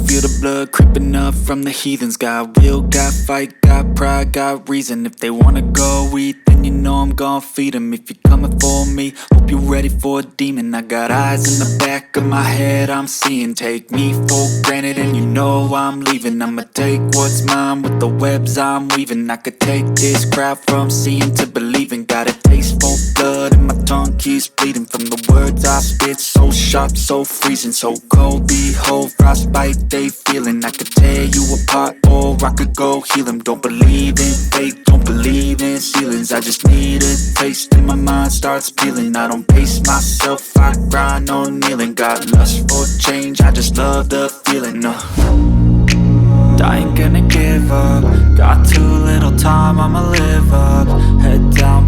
feel the blood creeping up from the heathens. Got will, got fight, got pride, got reason. If they wanna go eat, then you know I'm gon' feed them. If you're coming for me, hope you're ready for a demon. I got eyes in the back of my head, I'm seeing. Take me for granted and you know I'm leaving. I'ma take what's mine with the webs I'm weaving. I could take this crowd from seeing to believing. Got a taste for blood and my tongue keeps bleeding from the words I spit. So sharp, so freezing, so cold. Behold, frostbite they feeling. I could tear you apart or I could go heal them. Don't believe in fate, don't believe in ceilings. I just need a taste and my mind starts peeling. I don't pace myself, I grind on kneeling. Got lust for change, I just love the feeling. I ain't gonna give up. Got too little time, I'ma live up. Head down,